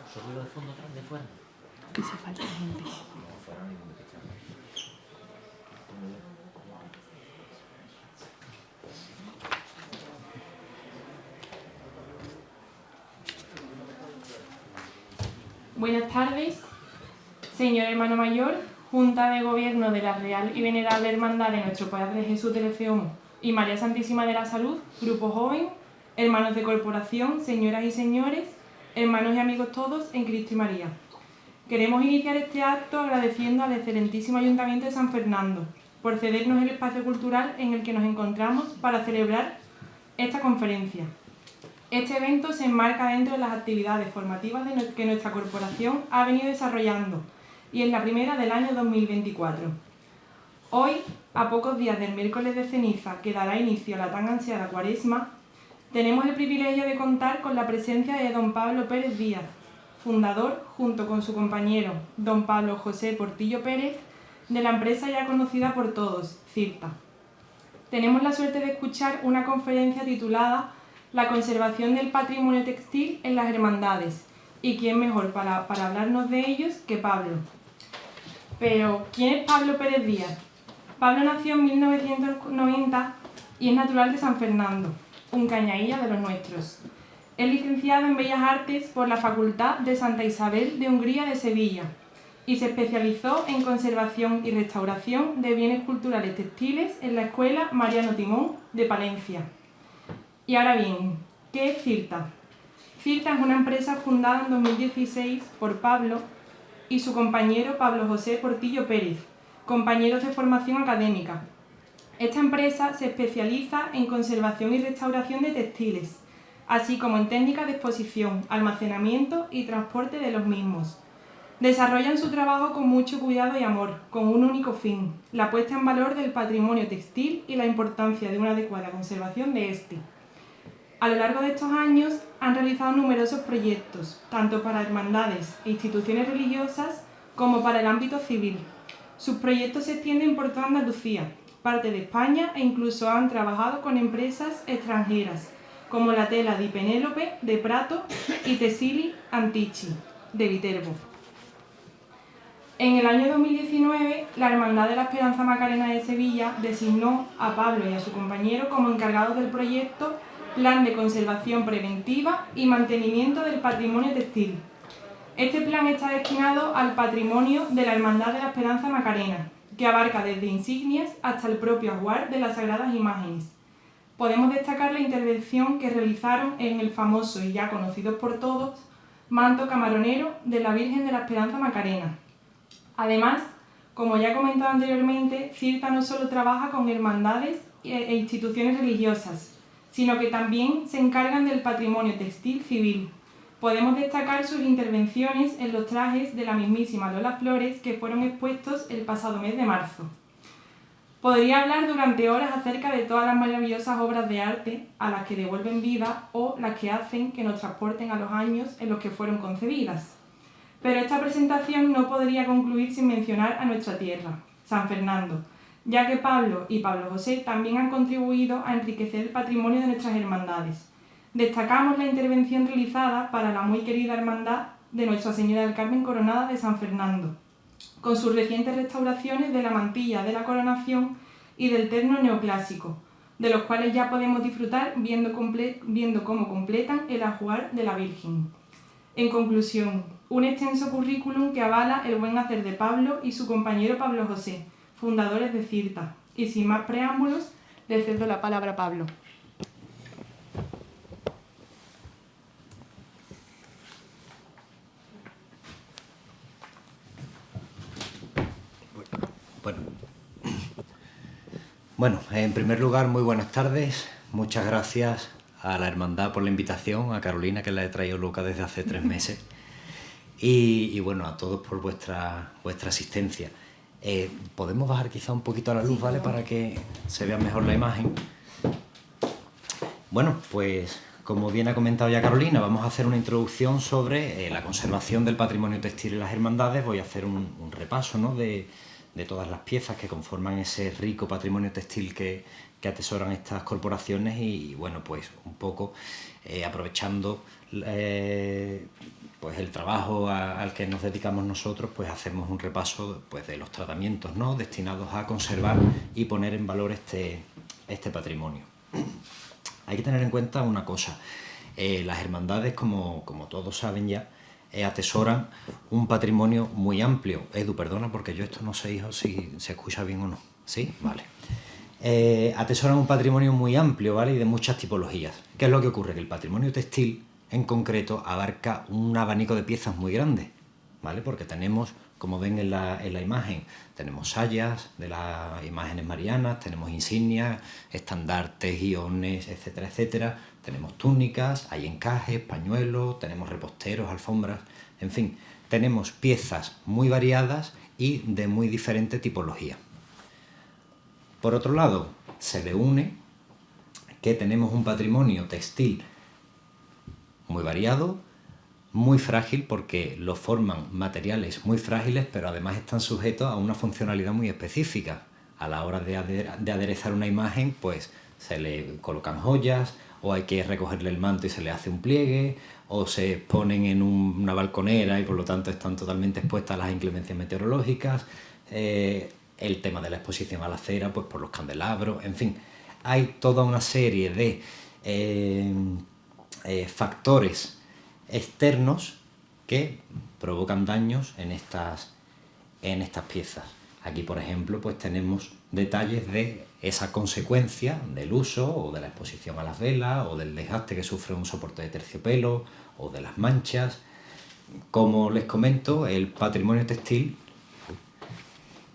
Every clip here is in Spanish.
¿Mucho ruido de fondo atrás de fuera? Que se falta gente. No, fuera no hay ningún que Buenas tardes, señor hermano mayor, Junta de Gobierno de la Real y Venerable Hermandad de Nuestro Padre Jesús del Efeomo y María Santísima de la Salud, Grupo Joven, hermanos de corporación, señoras y señores, hermanos y amigos todos en Cristo y María. Queremos iniciar este acto agradeciendo al excelentísimo Ayuntamiento de San Fernando por cedernos el espacio cultural en el que nos encontramos para celebrar esta conferencia. Este evento se enmarca dentro de las actividades formativas que nuestra corporación ha venido desarrollando y es la primera del año 2024. Hoy, a pocos días del miércoles de ceniza que dará inicio a la tan ansiada Cuaresma, tenemos el privilegio de contar con la presencia de don Pablo Pérez Díaz, fundador, junto con su compañero don Pablo José Portillo Pérez, de la empresa ya conocida por todos, CIRTA. Tenemos la suerte de escuchar una conferencia titulada La conservación del patrimonio textil en las hermandades, y quién mejor para hablarnos de ellos que Pablo. Pero, ¿quién es Pablo Pérez Díaz? Pablo nació en 1990 y es natural de San Fernando, un cañailla de los nuestros. Es licenciado en Bellas Artes por la Facultad de Santa Isabel de Hungría de Sevilla y se especializó en conservación y restauración de bienes culturales textiles en la Escuela Mariano Timón de Palencia. Y ahora bien, ¿qué es CIRTA? CIRTA es una empresa fundada en 2016 por Pablo y su compañero Pablo José Portillo Pérez, compañeros de formación académica. Esta empresa se especializa en conservación y restauración de textiles, así como en técnicas de exposición, almacenamiento y transporte de los mismos. Desarrollan su trabajo con mucho cuidado y amor, con un único fin, la puesta en valor del patrimonio textil y la importancia de una adecuada conservación de este. A lo largo de estos años han realizado numerosos proyectos, tanto para hermandades e instituciones religiosas como para el ámbito civil. Sus proyectos se extienden por toda Andalucía, parte de España e incluso han trabajado con empresas extranjeras, como la tela di Penélope de Prato y Tessili Antici de Viterbo. En el año 2019, la Hermandad de la Esperanza Macarena de Sevilla designó a Pablo y a su compañero como encargados del proyecto Plan de Conservación Preventiva y Mantenimiento del Patrimonio Textil. Este plan está destinado al patrimonio de la Hermandad de la Esperanza Macarena, que abarca desde insignias hasta el propio ajuar de las Sagradas Imágenes. Podemos destacar la intervención que realizaron en el famoso y ya conocido por todos manto camaronero de la Virgen de la Esperanza Macarena. Además, como ya he comentado anteriormente, CIRTA no solo trabaja con hermandades e instituciones religiosas, sino que también se encargan del patrimonio textil civil. Podemos destacar sus intervenciones en los trajes de la mismísima Lola Flores que fueron expuestos el pasado mes de marzo. Podría hablar durante horas acerca de todas las maravillosas obras de arte a las que devuelven vida o las que hacen que nos transporten a los años en los que fueron concebidas. Pero esta presentación no podría concluir sin mencionar a nuestra tierra, San Fernando, ya que Pablo y Pablo José también han contribuido a enriquecer el patrimonio de nuestras hermandades. Destacamos la intervención realizada para la muy querida Hermandad de Nuestra Señora del Carmen Coronada de San Fernando, con sus recientes restauraciones de la mantilla de la coronación y del terno neoclásico, de los cuales ya podemos disfrutar viendo cómo completan el ajuar de la Virgen. En conclusión, un extenso currículum que avala el buen hacer de Pablo y su compañero Pablo José, fundadores de CIRTA. Y sin más preámbulos, le cedo la palabra a Pablo. Bueno, en primer lugar, muy buenas tardes. Muchas gracias a la Hermandad por la invitación, a Carolina, que la he traído loca desde hace 3 meses, y bueno, a todos por vuestra asistencia. Podemos bajar quizá un poquito la luz, ¿vale? Para que se vea mejor la imagen. Bueno, pues como bien ha comentado ya Carolina, vamos a hacer una introducción sobre la conservación del patrimonio textil en las hermandades. Voy a hacer un repaso, ¿no?, de todas las piezas que conforman ese rico patrimonio textil que atesoran estas corporaciones y bueno, pues un poco aprovechando pues el trabajo al que nos dedicamos nosotros, pues hacemos un repaso pues de los tratamientos, ¿no?, destinados a conservar y poner en valor este patrimonio. Hay que tener en cuenta una cosa: las hermandades, como todos saben ya, atesoran un patrimonio muy amplio. Edu, perdona, porque yo esto no sé, hijo, si se escucha bien o no. ¿Sí? Vale. Atesoran un patrimonio muy amplio, ¿vale?, y de muchas tipologías. ¿Qué es lo que ocurre? Que el patrimonio textil, en concreto, abarca un abanico de piezas muy grande, ¿vale? Porque tenemos, como ven en la imagen, tenemos sayas de las imágenes marianas, tenemos insignias, estandartes, guiones, etcétera, etcétera. Tenemos túnicas, hay encajes, pañuelos, tenemos reposteros, alfombras, en fin, tenemos piezas muy variadas y de muy diferente tipología. Por otro lado, se le une que tenemos un patrimonio textil muy variado, muy frágil, porque lo forman materiales muy frágiles, pero además están sujetos a una funcionalidad muy específica. A la hora de aderezar una imagen, pues se le colocan joyas, o hay que recogerle el manto y se le hace un pliegue, o se ponen en una balconera y por lo tanto están totalmente expuestas a las inclemencias meteorológicas. El tema de la exposición a la cera, pues por los candelabros, en fin, hay toda una serie de factores externos que provocan daños en estas piezas. Aquí, por ejemplo, pues tenemos detalles de esa consecuencia del uso o de la exposición a las velas o del desgaste que sufre un soporte de terciopelo o de las manchas. Como les comento, el patrimonio textil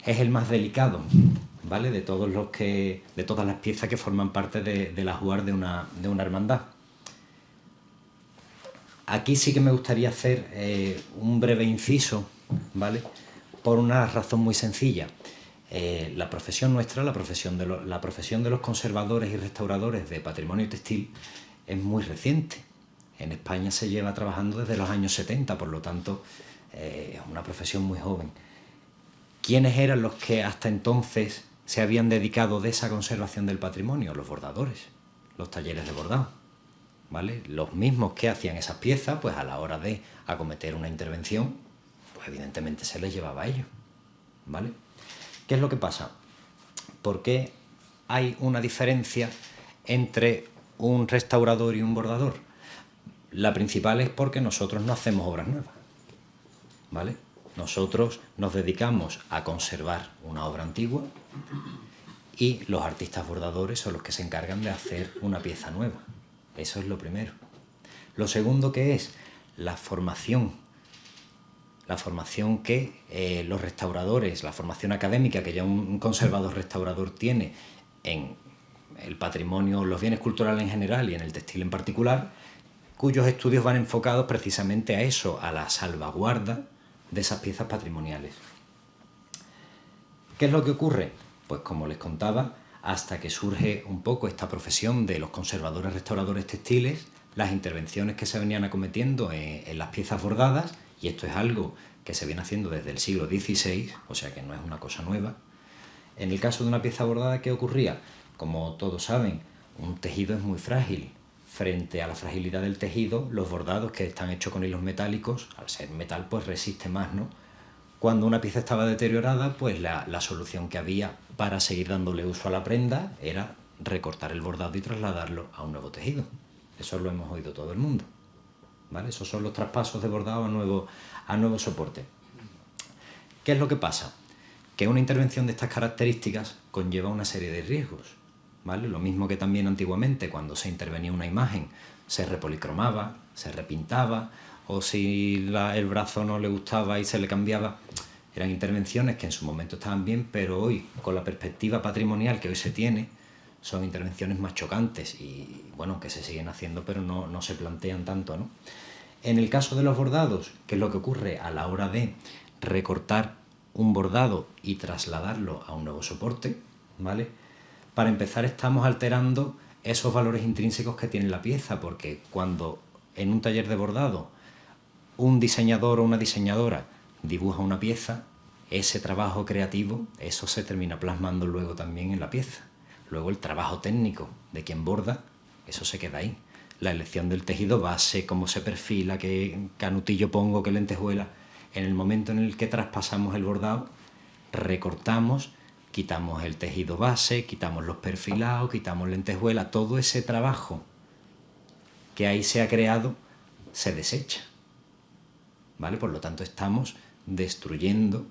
es el más delicado, ¿vale?, de todas las piezas que forman parte del ajuar de una hermandad. Aquí sí que me gustaría hacer un breve inciso, ¿vale?, por una razón muy sencilla. La profesión nuestra, la profesión de los conservadores y restauradores de patrimonio textil, es muy reciente. En España se lleva trabajando desde los años 70, por lo tanto, es una profesión muy joven. ¿Quiénes eran los que hasta entonces se habían dedicado de esa conservación del patrimonio? Los bordadores, los talleres de bordado, ¿vale? Los mismos que hacían esas piezas, pues a la hora de acometer una intervención, pues evidentemente se les llevaba a ellos, ¿vale? ¿Qué es lo que pasa? ¿Por qué hay una diferencia entre un restaurador y un bordador? La principal es porque nosotros no hacemos obras nuevas, ¿vale? Nosotros nos dedicamos a conservar una obra antigua y los artistas bordadores son los que se encargan de hacer una pieza nueva. Eso es lo primero. Lo segundo, que es la formación que los restauradores, la formación académica que ya un conservador restaurador tiene en el patrimonio, los bienes culturales en general y en el textil en particular, cuyos estudios van enfocados precisamente a eso, a la salvaguarda de esas piezas patrimoniales. ¿Qué es lo que ocurre? Pues como les contaba, hasta que surge un poco esta profesión de los conservadores restauradores textiles, las intervenciones que se venían acometiendo en las piezas bordadas, y esto es algo que se viene haciendo desde el siglo XVI, o sea que no es una cosa nueva. En el caso de una pieza bordada, ¿qué ocurría? Como todos saben, un tejido es muy frágil. Frente a la fragilidad del tejido, los bordados, que están hechos con hilos metálicos, al ser metal, pues resiste más, ¿no? Cuando una pieza estaba deteriorada, pues la solución que había para seguir dándole uso a la prenda era recortar el bordado y trasladarlo a un nuevo tejido. Eso lo hemos oído todo el mundo, ¿vale? Esos son los traspasos de bordado a nuevo soporte. ¿Qué es lo que pasa? Que una intervención de estas características conlleva una serie de riesgos, ¿vale? Lo mismo que también antiguamente, cuando se intervenía una imagen, se repolicromaba, se repintaba, o si el brazo no le gustaba y se le cambiaba. Eran intervenciones que en su momento estaban bien, pero hoy, con la perspectiva patrimonial que hoy se tiene, son intervenciones más chocantes y, bueno, que se siguen haciendo, pero no se plantean tanto, ¿no? En el caso de los bordados, ¿qué es lo que ocurre a la hora de recortar un bordado y trasladarlo a un nuevo soporte? ¿Vale? Para empezar, estamos alterando esos valores intrínsecos que tiene la pieza, porque cuando en un taller de bordado un diseñador o una diseñadora dibuja una pieza, ese trabajo creativo, eso se termina plasmando luego también en la pieza. Luego el trabajo técnico de quien borda, eso se queda ahí. La elección del tejido base, cómo se perfila, qué canutillo pongo, qué lentejuela. En el momento en el que traspasamos el bordado, recortamos, quitamos el tejido base, quitamos los perfilados, quitamos lentejuela, todo ese trabajo que ahí se ha creado se desecha, ¿vale? Por lo tanto, estamos destruyendo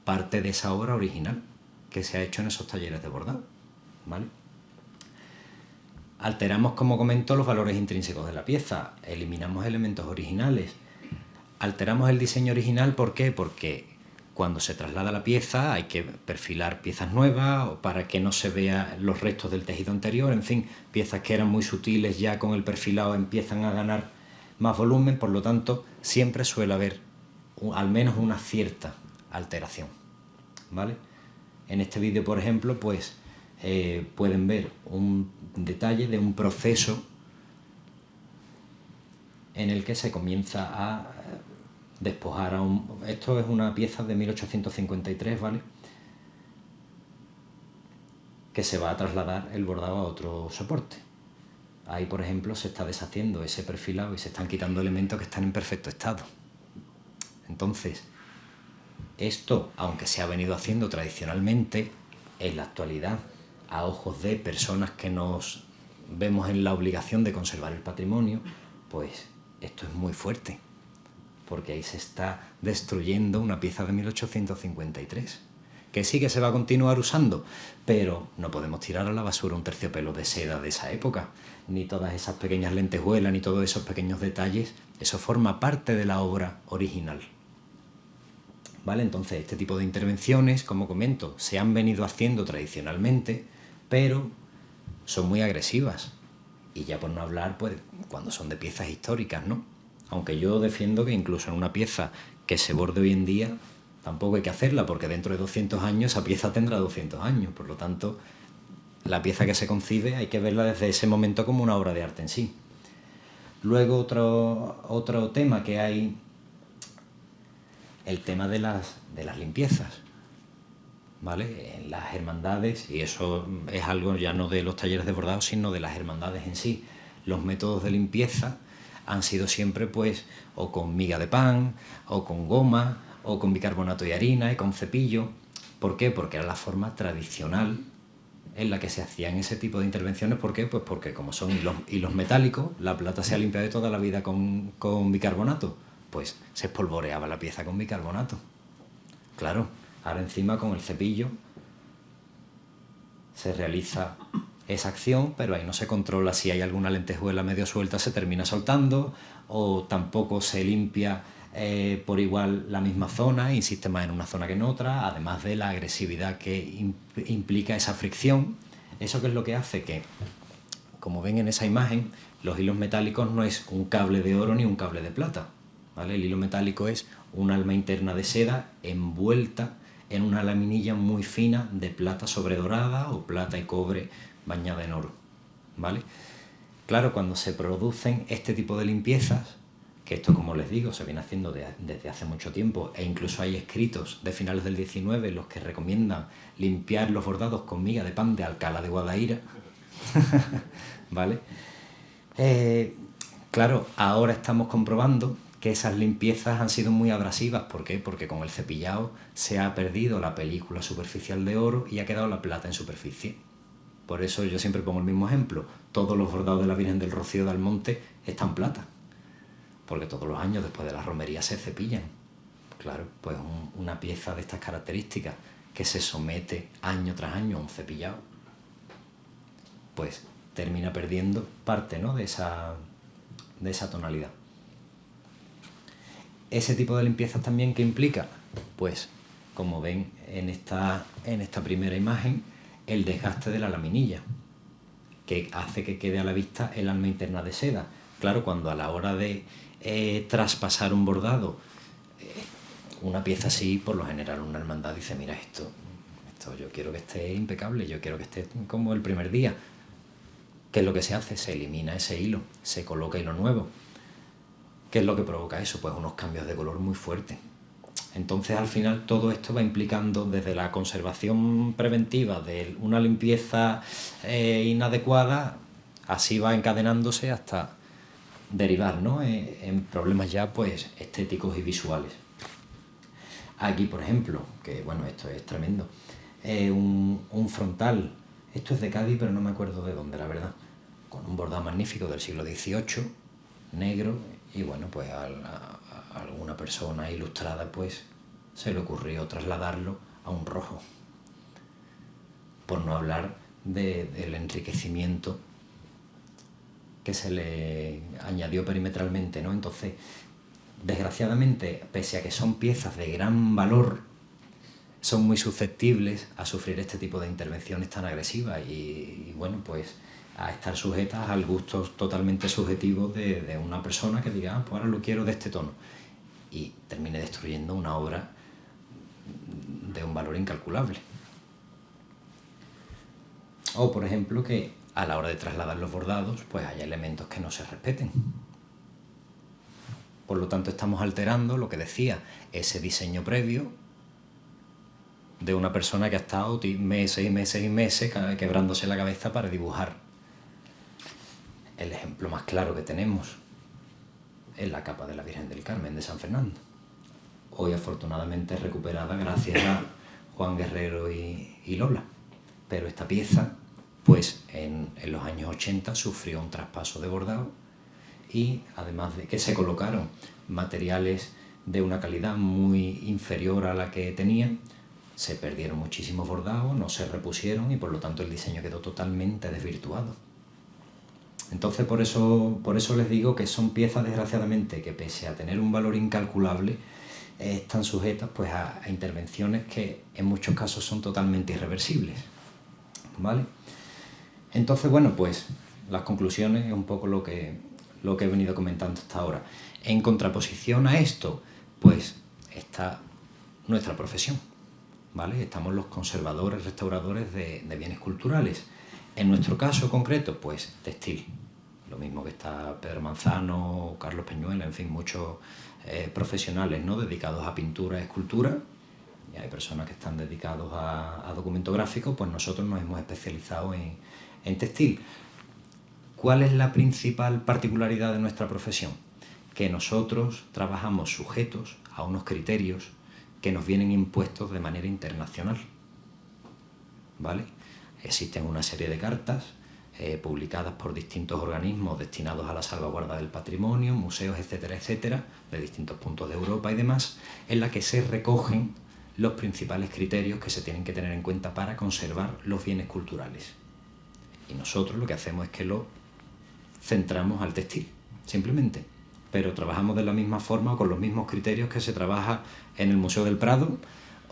parte de esa obra original que se ha hecho en esos talleres de bordado, ¿vale? Alteramos, como comento, los valores intrínsecos de la pieza, eliminamos elementos originales, alteramos el diseño original. ¿Por qué? Porque cuando se traslada la pieza hay que perfilar piezas nuevas o para que no se vean los restos del tejido anterior, en fin, piezas que eran muy sutiles ya con el perfilado empiezan a ganar más volumen, por lo tanto siempre suele haber al menos una cierta alteración, ¿vale? En este vídeo, por ejemplo, pues pueden ver un detalle de un proceso en el que se comienza a despojar a Esto es una pieza de 1853, ¿vale? Que se va a trasladar el bordado a otro soporte. Ahí, por ejemplo, se está deshaciendo ese perfilado y se están quitando elementos que están en perfecto estado. Entonces, esto, aunque se ha venido haciendo tradicionalmente, en la actualidad, a ojos de personas que nos vemos en la obligación de conservar el patrimonio, pues esto es muy fuerte, porque ahí se está destruyendo una pieza de 1853, que sí que se va a continuar usando, pero no podemos tirar a la basura un terciopelo de seda de esa época, ni todas esas pequeñas lentejuelas, ni todos esos pequeños detalles. Eso forma parte de la obra original, ¿vale? Entonces, este tipo de intervenciones, como comento, se han venido haciendo tradicionalmente, pero son muy agresivas. Y ya por no hablar, pues, cuando son de piezas históricas, ¿no? Aunque yo defiendo que incluso en una pieza que se borde hoy en día, tampoco hay que hacerla, porque dentro de 200 años esa pieza tendrá 200 años. Por lo tanto, la pieza que se concibe hay que verla desde ese momento como una obra de arte en sí. Luego otro tema que hay, el tema de las limpiezas, ¿vale? En las hermandades, y eso es algo ya no de los talleres de bordado, sino de las hermandades en sí. Los métodos de limpieza han sido siempre, pues, o con miga de pan, o con goma, o con bicarbonato y harina, y con cepillo. ¿Por qué? Porque era la forma tradicional en la que se hacían ese tipo de intervenciones. ¿Por qué? Pues porque como son hilos metálicos, la plata se ha limpiado de toda la vida con bicarbonato, pues se espolvoreaba la pieza con bicarbonato. Claro, ahora encima con el cepillo se realiza esa acción, pero ahí no se controla si hay alguna lentejuela medio suelta, se termina soltando, o tampoco se limpia por igual la misma zona, insiste más en una zona que en otra, además de la agresividad que implica esa fricción. Eso que es lo que hace que, como ven en esa imagen, los hilos metálicos no es un cable de oro ni un cable de plata, ¿vale? El hilo metálico es un alma interna de seda envuelta en una laminilla muy fina de plata sobredorada o plata y cobre bañada en oro, ¿vale? Claro, cuando se producen este tipo de limpiezas, que esto, como les digo, se viene haciendo desde hace mucho tiempo, e incluso hay escritos de finales del 19 en los que recomiendan limpiar los bordados con miga de pan de Alcalá de Guadaira, ¿vale? Claro, ahora estamos comprobando que esas limpiezas han sido muy abrasivas. ¿Por qué? Porque con el cepillado se ha perdido la película superficial de oro y ha quedado la plata en superficie. Por eso yo siempre pongo el mismo ejemplo. Todos los bordados de la Virgen del Rocío de Almonte están plata, porque todos los años después de la romería se cepillan. Claro, pues una pieza de estas características que se somete año tras año a un cepillado, pues termina perdiendo parte, ¿no?, de esa tonalidad. Ese tipo de limpiezas también, ¿qué implica? Pues, como ven en esta primera imagen, el desgaste de la laminilla, que hace que quede a la vista el alma interna de seda. Claro, cuando a la hora de traspasar un bordado, una pieza así, por lo general una hermandad dice, mira, esto yo quiero que esté impecable, yo quiero que esté como el primer día. ¿Qué es lo que se hace? Se elimina ese hilo, se coloca hilo nuevo. ¿Qué es lo que provoca eso? Pues unos cambios de color muy fuertes. Entonces, al final, todo esto va implicando desde la conservación preventiva de una limpieza inadecuada, así va encadenándose hasta derivar, ¿no?, en problemas ya pues estéticos y visuales. Aquí, por ejemplo, que bueno, esto es tremendo, un frontal, esto es de Cádiz, pero no me acuerdo de dónde, la verdad, con un bordado magnífico del siglo XVIII, negro, y bueno, pues a alguna persona ilustrada pues se le ocurrió trasladarlo a un rojo, por no hablar del enriquecimiento que se le añadió perimetralmente, ¿no? Entonces, desgraciadamente, pese a que son piezas de gran valor, son muy susceptibles a sufrir este tipo de intervenciones tan agresivas y bueno, pues a estar sujetas al gusto totalmente subjetivo de una persona que diga, pues ahora lo quiero de este tono, y termine destruyendo una obra de un valor incalculable. O, por ejemplo, que a la hora de trasladar los bordados, pues haya elementos que no se respeten. Por lo tanto, estamos alterando lo que decía, ese diseño previo de una persona que ha estado meses y meses y meses quebrándose la cabeza para dibujar. El ejemplo más claro que tenemos es la capa de la Virgen del Carmen de San Fernando. Hoy afortunadamente recuperada gracias a Juan Guerrero y Lola. Pero esta pieza, pues en los años 80 sufrió un traspaso de bordado y además de que se colocaron materiales de una calidad muy inferior a la que tenían, se perdieron muchísimos bordados, no se repusieron y por lo tanto el diseño quedó totalmente desvirtuado. Entonces por eso les digo que son piezas, desgraciadamente, que pese a tener un valor incalculable, están sujetas pues a intervenciones que en muchos casos son totalmente irreversibles, ¿vale? Entonces, bueno, pues las conclusiones es un poco lo que he venido comentando hasta ahora. En contraposición a esto, pues está nuestra profesión, ¿vale? Estamos los conservadores, restauradores de bienes culturales. En nuestro caso concreto, pues textil. Lo mismo que está Pedro Manzano, Carlos Peñuela, en fin, muchos profesionales, ¿no?, dedicados a pintura, escultura, y hay personas que están dedicados a documento gráfico, pues nosotros nos hemos especializado en textil. ¿Cuál es la principal particularidad de nuestra profesión? Que nosotros trabajamos sujetos a unos criterios que nos vienen impuestos de manera internacional, ¿vale? Existen una serie de cartas publicadas por distintos organismos destinados a la salvaguarda del patrimonio, museos, etcétera, etcétera, de distintos puntos de Europa y demás, en la que se recogen los principales criterios que se tienen que tener en cuenta para conservar los bienes culturales. Y nosotros lo que hacemos es que lo centramos al textil, simplemente, pero trabajamos de la misma forma o con los mismos criterios que se trabaja en el Museo del Prado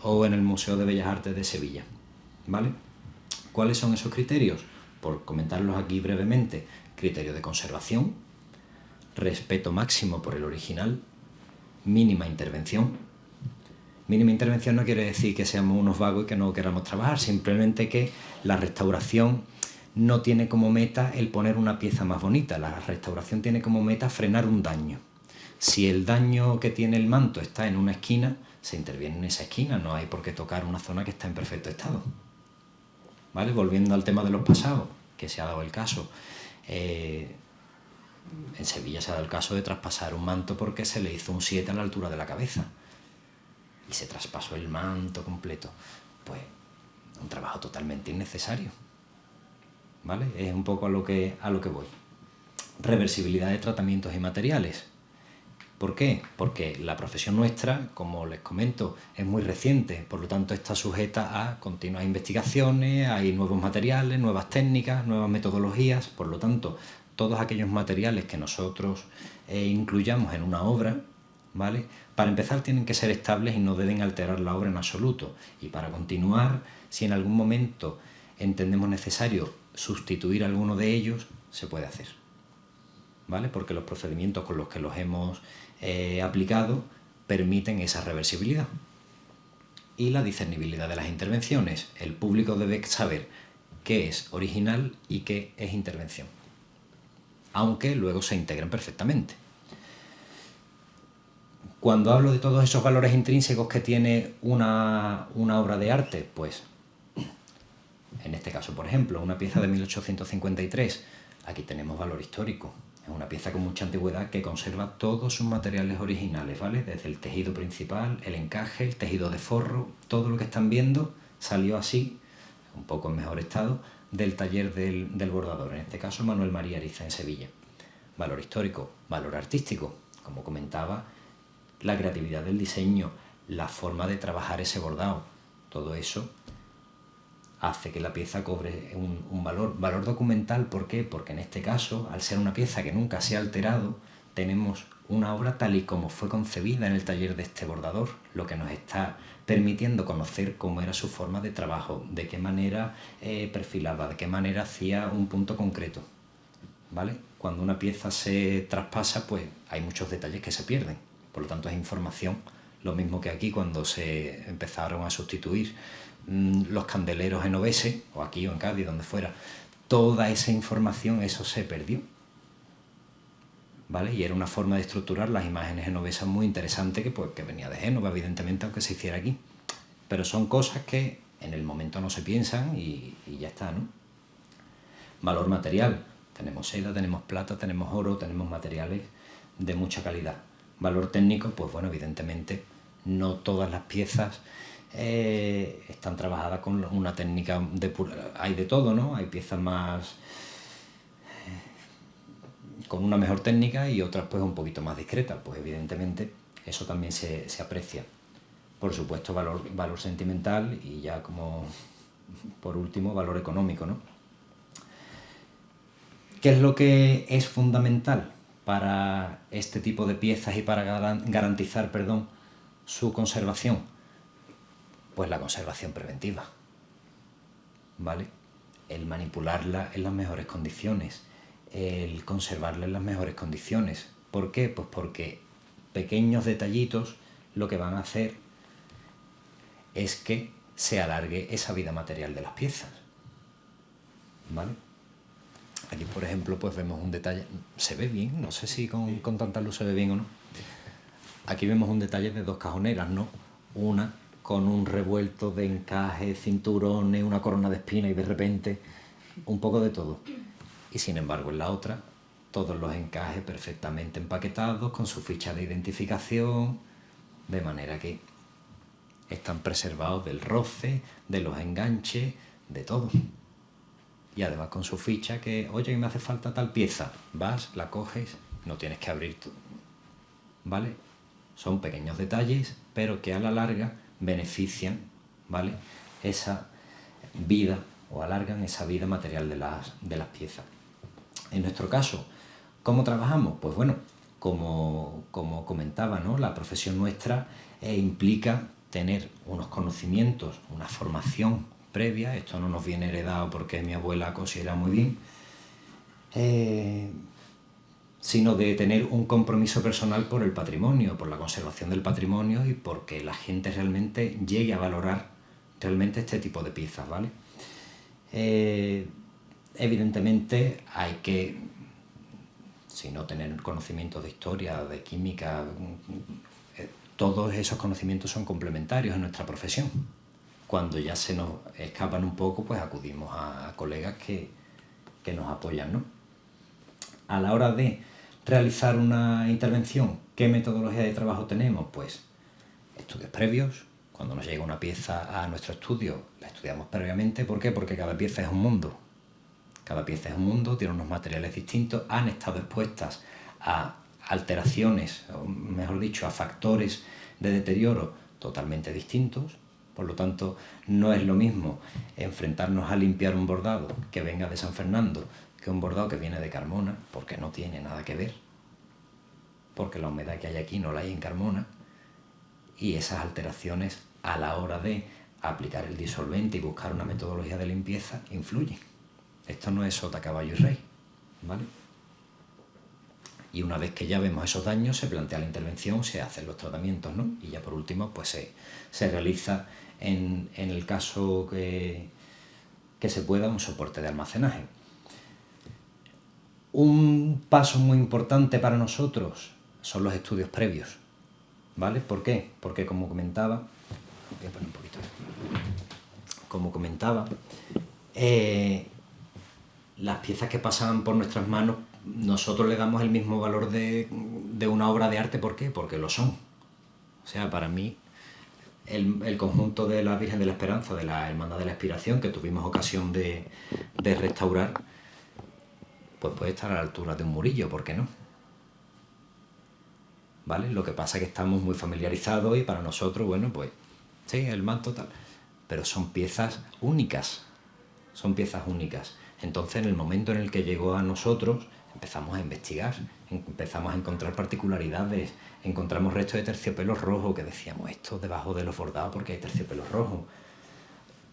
o en el Museo de Bellas Artes de Sevilla, ¿vale? ¿Cuáles son esos criterios? Por comentarlos aquí brevemente: criterio de conservación, respeto máximo por el original, mínima intervención. Mínima intervención no quiere decir que seamos unos vagos y que no queramos trabajar, simplemente que la restauración no tiene como meta el poner una pieza más bonita, la restauración tiene como meta frenar un daño. Si el daño que tiene el manto está en una esquina, se interviene en esa esquina, no hay por qué tocar una zona que está en perfecto estado. ¿Vale? Volviendo al tema de los pasados, que se ha dado el caso. En Sevilla se ha dado el caso de traspasar un manto porque se le hizo un 7 a la altura de la cabeza. Y se traspasó el manto completo. Pues un trabajo totalmente innecesario, ¿vale? Es un poco a lo que voy. Reversibilidad de tratamientos y materiales. ¿Por qué? Porque la profesión nuestra, como les comento, es muy reciente, por lo tanto está sujeta a continuas investigaciones, hay nuevos materiales, nuevas técnicas, nuevas metodologías, por lo tanto, todos aquellos materiales que nosotros incluyamos en una obra, ¿vale?, para empezar tienen que ser estables y no deben alterar la obra en absoluto. Y para continuar, si en algún momento entendemos necesario sustituir alguno de ellos, se puede hacer, ¿vale? Porque los procedimientos con los que los hemos aplicado permiten esa reversibilidad. Y la discernibilidad de las intervenciones. El público debe saber qué es original y qué es intervención, aunque luego se integren perfectamente. Cuando hablo de todos esos valores intrínsecos que tiene una obra de arte, pues en este caso, por ejemplo, una pieza de 1853, aquí tenemos valor histórico. Es una pieza con mucha antigüedad que conserva todos sus materiales originales, ¿vale? Desde el tejido principal, el encaje, el tejido de forro, todo lo que están viendo salió así, un poco en mejor estado, del taller del bordador, en este caso Manuel María Ariza en Sevilla. Valor histórico, valor artístico, como comentaba, la creatividad del diseño, la forma de trabajar ese bordado, todo eso hace que la pieza cobre un valor documental. ¿Por qué? Porque en este caso, al ser una pieza que nunca se ha alterado, tenemos una obra tal y como fue concebida en el taller de este bordador, lo que nos está permitiendo conocer cómo era su forma de trabajo, de qué manera perfilaba, de qué manera hacía un punto concreto, ¿vale? Cuando una pieza se traspasa, pues hay muchos detalles que se pierden, por lo tanto es información, lo mismo que aquí cuando se empezaron a sustituir los candeleros genoveses, o aquí o en Cádiz, donde fuera, toda esa información, eso se perdió, ¿vale? Y era una forma de estructurar las imágenes genovesas muy interesante que venía de Génova, evidentemente, aunque se hiciera aquí. Pero son cosas que en el momento no se piensan y ya está, ¿no? Valor material. Tenemos seda, tenemos plata, tenemos oro, tenemos materiales de mucha calidad. Valor técnico, pues bueno, evidentemente no todas las piezas están trabajadas con una técnica hay de todo, ¿no? Hay piezas más con una mejor técnica y otras pues un poquito más discretas, pues evidentemente eso también se aprecia. Por supuesto, valor sentimental y ya como por último valor económico, ¿no? ¿Qué es lo que es fundamental para este tipo de piezas y para garantizar, su conservación? Pues la conservación preventiva, ¿vale? El manipularla en las mejores condiciones, el conservarla en las mejores condiciones. ¿Por qué? Pues porque pequeños detallitos lo que van a hacer es que se alargue esa vida material de las piezas, ¿vale? Aquí, por ejemplo, pues vemos un detalle, se ve bien, no sé si con tanta luz se ve bien o no. Aquí vemos un detalle de dos cajoneras, ¿no? Una con un revuelto de encaje, cinturones, una corona de espina y de repente un poco de todo. Y sin embargo en la otra, todos los encajes perfectamente empaquetados, con su ficha de identificación, de manera que están preservados del roce, de los enganches, de todo. Y además con su ficha que, oye, me hace falta tal pieza, vas, la coges, no tienes que abrir tú, ¿vale? Son pequeños detalles, pero que a la larga benefician, ¿vale?, esa vida o alargan esa vida material de las piezas. En nuestro caso, ¿cómo trabajamos? Pues bueno, como comentaba, ¿no?, la profesión nuestra implica tener unos conocimientos, una formación previa. Esto no nos viene heredado porque mi abuela cosiera muy bien, sino de tener un compromiso personal por el patrimonio, por la conservación del patrimonio y porque la gente realmente llegue a valorar realmente este tipo de piezas, ¿vale? Evidentemente hay que, si no tener conocimientos de historia, de química, todos esos conocimientos son complementarios en nuestra profesión. Cuando ya se nos escapan un poco, pues acudimos a colegas que nos apoyan, ¿no? A la hora de realizar una intervención, ¿qué metodología de trabajo tenemos? Pues estudios previos. Cuando nos llega una pieza a nuestro estudio, la estudiamos previamente. ¿Por qué? Porque cada pieza es un mundo. Cada pieza es un mundo, tiene unos materiales distintos, han estado expuestas a alteraciones, o mejor dicho, a factores de deterioro totalmente distintos. Por lo tanto, no es lo mismo enfrentarnos a limpiar un bordado que venga de San Fernando que un bordado que viene de Carmona, porque no tiene nada que ver, porque la humedad que hay aquí no la hay en Carmona, y esas alteraciones a la hora de aplicar el disolvente y buscar una metodología de limpieza influyen. Esto no es sota, caballo y rey, ¿vale? Y una vez que ya vemos esos daños, se plantea la intervención, se hacen los tratamientos, ¿no? Y ya por último, pues se realiza en el caso que se pueda un soporte de almacenaje. Un paso muy importante para nosotros son los estudios previos, ¿vale? ¿Por qué? Porque como comentaba, voy a poner un poquito, como comentaba, las piezas que pasan por nuestras manos, nosotros le damos el mismo valor de una obra de arte. ¿Por qué? Porque lo son. O sea, para mí, el conjunto de la Virgen de la Esperanza, de la Hermandad de la Expiración, que tuvimos ocasión de restaurar, pues puede estar a la altura de un Murillo, ¿por qué no? ¿Vale? Lo que pasa es que estamos muy familiarizados y para nosotros, bueno, pues sí, el manto tal, pero son piezas únicas, son piezas únicas. Entonces, en el momento en el que llegó a nosotros, empezamos a investigar, empezamos a encontrar particularidades, encontramos restos de terciopelo rojo, que decíamos, esto debajo de los bordados porque hay terciopelo rojo.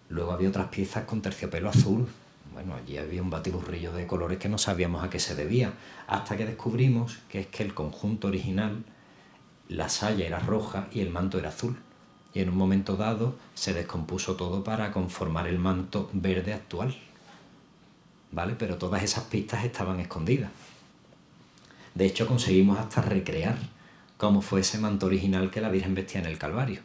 Luego había otras piezas con terciopelo azul. Bueno, allí había un batiburrillo de colores que no sabíamos a qué se debía, hasta que descubrimos que es que el conjunto original, la saya era roja y el manto era azul. Y en un momento dado se descompuso todo para conformar el manto verde actual, ¿vale? Pero todas esas pistas estaban escondidas. De hecho, conseguimos hasta recrear cómo fue ese manto original que la Virgen vestía en el Calvario.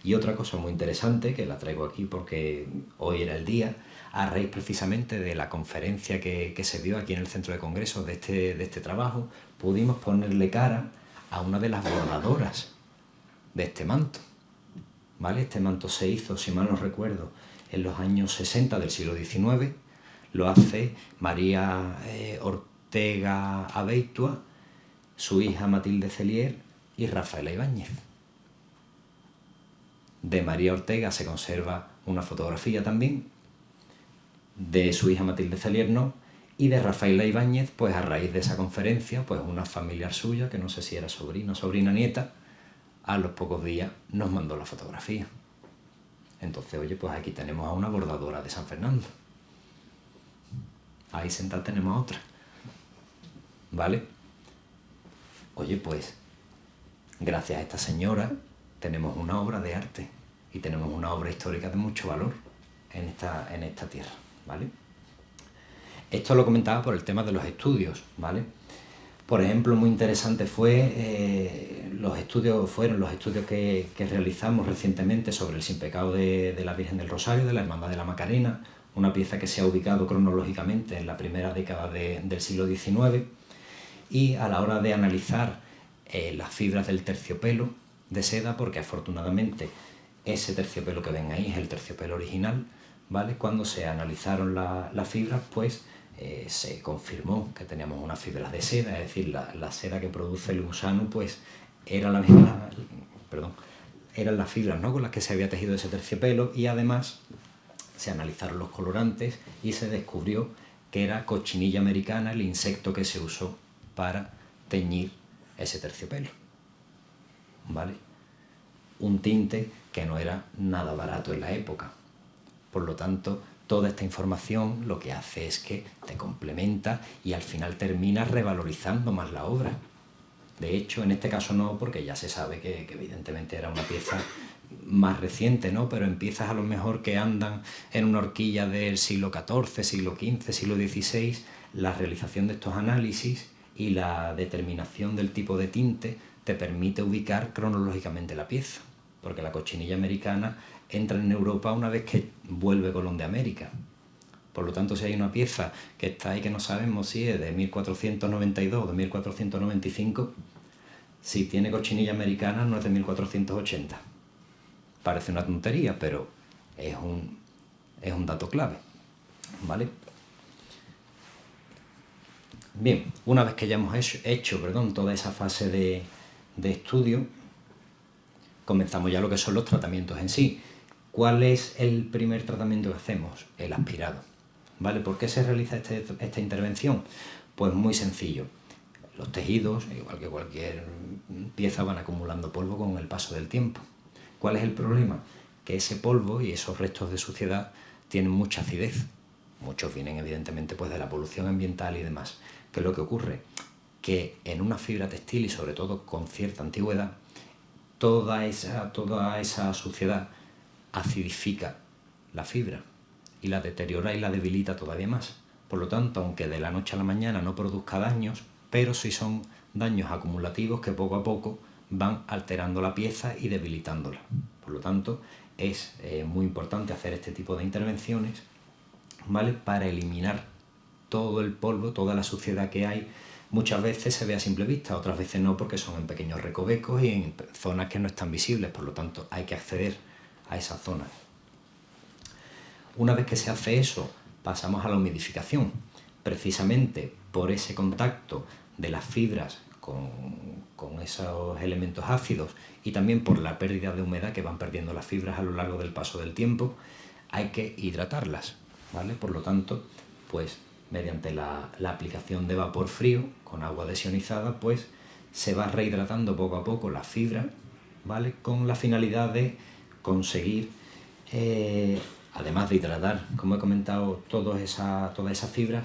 Y otra cosa muy interesante, que la traigo aquí porque hoy era el día, a raíz precisamente de la conferencia que se dio aquí en el Centro de Congresos de este trabajo, pudimos ponerle cara a una de las bordadoras de este manto, ¿vale? Este manto se hizo, si mal no recuerdo, en los años 60 del siglo XIX, lo hace María Ortega Abeitua, su hija Matilde Celier y Rafaela Ibáñez. De María Ortega se conserva una fotografía también, de su hija Matilde Celier no, y de Rafaela Ibáñez, pues a raíz de esa conferencia, pues una familiar suya, que no sé si era sobrina, nieta, a los pocos días nos mandó la fotografía. Entonces, oye, pues aquí tenemos a una bordadora de San Fernando. Ahí sentada tenemos a otra, ¿vale? Oye, pues, gracias a esta señora tenemos una obra de arte y tenemos una obra histórica de mucho valor en esta tierra, ¿vale? Esto lo comentaba por el tema de los estudios, ¿vale? Por ejemplo, muy interesante fueron los estudios que realizamos recientemente sobre el Sin Pecado de la Virgen del Rosario, de la Hermandad de la Macarena, una pieza que se ha ubicado cronológicamente en la primera década del siglo XIX, y a la hora de analizar las fibras del terciopelo de seda, porque afortunadamente ese terciopelo que ven ahí es el terciopelo original, ¿vale? Cuando se analizaron las fibras, pues se confirmó que teníamos unas fibras de seda, es decir, la seda que produce el gusano, pues era la misma, eran las fibras, ¿no?, con las que se había tejido ese terciopelo, y además se analizaron los colorantes y se descubrió que era cochinilla americana el insecto que se usó para teñir ese terciopelo, ¿vale? Un tinte que no era nada barato en la época. Por lo tanto, toda esta información lo que hace es que te complementa y al final terminas revalorizando más la obra. De hecho, en este caso no, porque ya se sabe que evidentemente era una pieza más reciente, ¿no? Pero en piezas a lo mejor que andan en una horquilla del siglo XIV, siglo XV, siglo XVI, la realización de estos análisis y la determinación del tipo de tinte te permite ubicar cronológicamente la pieza, porque la cochinilla americana entra en Europa una vez que vuelve Colón de América. Por lo tanto, si hay una pieza que está ahí que no sabemos si es de 1492 o de 1495, si tiene cochinilla americana no es de 1480. Parece una tontería, pero es un dato clave, ¿vale? Bien, una vez que ya hemos hecho toda esa fase de estudio, comenzamos ya lo que son los tratamientos en sí. ¿Cuál es el primer tratamiento que hacemos? El aspirado, ¿vale? ¿Por qué se realiza esta intervención? Pues muy sencillo. Los tejidos, igual que cualquier pieza, van acumulando polvo con el paso del tiempo. ¿Cuál es el problema? Que ese polvo y esos restos de suciedad tienen mucha acidez. Muchos vienen evidentemente pues de la polución ambiental y demás. ¿Qué es lo que ocurre? Que en una fibra textil, y sobre todo con cierta antigüedad, toda esa suciedad acidifica la fibra y la deteriora y la debilita todavía más. Por lo tanto, aunque de la noche a la mañana no produzca daños, pero sí son daños acumulativos que poco a poco van alterando la pieza y debilitándola. Por lo tanto, es muy importante hacer este tipo de intervenciones, ¿vale?, para eliminar todo el polvo, toda la suciedad que hay. Muchas veces se ve a simple vista, otras veces no, porque son en pequeños recovecos y en zonas que no están visibles, por lo tanto hay que acceder a esas zonas. Una vez que se hace eso, pasamos a la humidificación. Precisamente por ese contacto de las fibras con esos elementos ácidos y también por la pérdida de humedad que van perdiendo las fibras a lo largo del paso del tiempo, hay que hidratarlas, ¿vale? Por lo tanto, pues mediante la aplicación de vapor frío con agua desionizada, pues se va rehidratando poco a poco la fibra, ¿vale?, con la finalidad de conseguir, además de hidratar, como he comentado, todas esas fibras,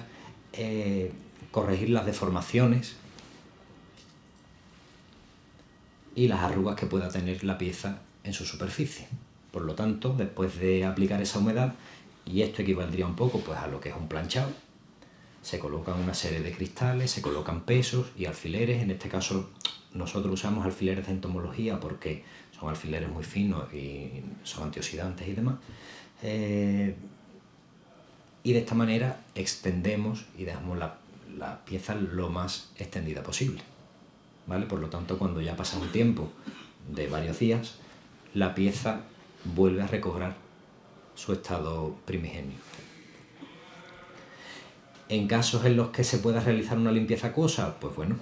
corregir las deformaciones y las arrugas que pueda tener la pieza en su superficie. Por lo tanto, después de aplicar esa humedad, y esto equivaldría un poco pues a lo que es un planchado, se colocan una serie de cristales, se colocan pesos y alfileres. En este caso nosotros usamos alfileres de entomología porque son alfileres muy finos y son antioxidantes y demás. Y de esta manera extendemos y dejamos la pieza lo más extendida posible, ¿vale? Por lo tanto, cuando ya pasa un tiempo de varios días, la pieza vuelve a recobrar su estado primigenio. En casos en los que se pueda realizar una limpieza acuosa, pues bueno,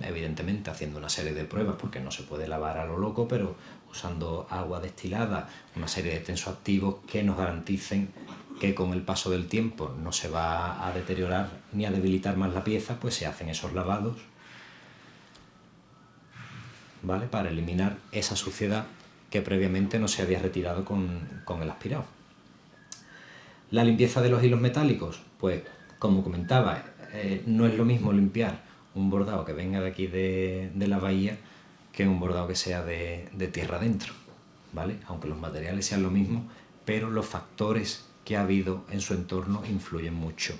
evidentemente haciendo una serie de pruebas, porque no se puede lavar a lo loco, pero usando agua destilada, una serie de tensoactivos que nos garanticen que con el paso del tiempo no se va a deteriorar ni a debilitar más la pieza, pues se hacen esos lavados, ¿vale?, para eliminar esa suciedad que previamente no se había retirado con el aspirado. La limpieza de los hilos metálicos, pues como comentaba, no es lo mismo limpiar un bordado que venga de aquí de la bahía que un bordado que sea de tierra adentro, ¿vale? Aunque los materiales sean lo mismo, pero los factores que ha habido en su entorno influyen mucho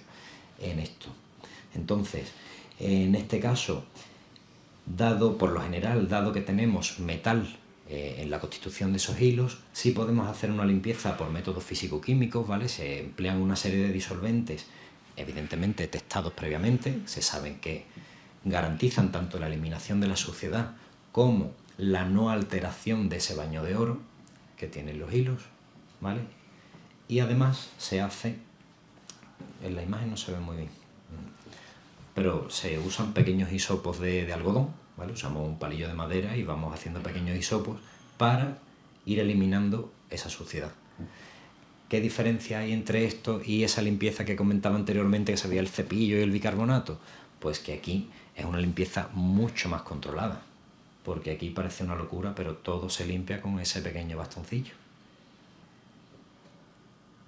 en esto. Entonces, en este caso, por lo general, dado que tenemos metal en la constitución de esos hilos, sí podemos hacer una limpieza por métodos físico-químicos, ¿vale? Se emplean una serie de disolventes, evidentemente testados previamente, se saben que garantizan tanto la eliminación de la suciedad como la no alteración de ese baño de oro que tienen los hilos, ¿vale? Y además se hace, en la imagen no se ve muy bien, pero se usan pequeños hisopos de algodón, ¿vale? Usamos un palillo de madera y vamos haciendo pequeños hisopos para ir eliminando esa suciedad. ¿Qué diferencia hay entre esto y esa limpieza que comentaba anteriormente, que se veía el cepillo y el bicarbonato? Pues que aquí es una limpieza mucho más controlada, porque aquí parece una locura, pero todo se limpia con ese pequeño bastoncillo,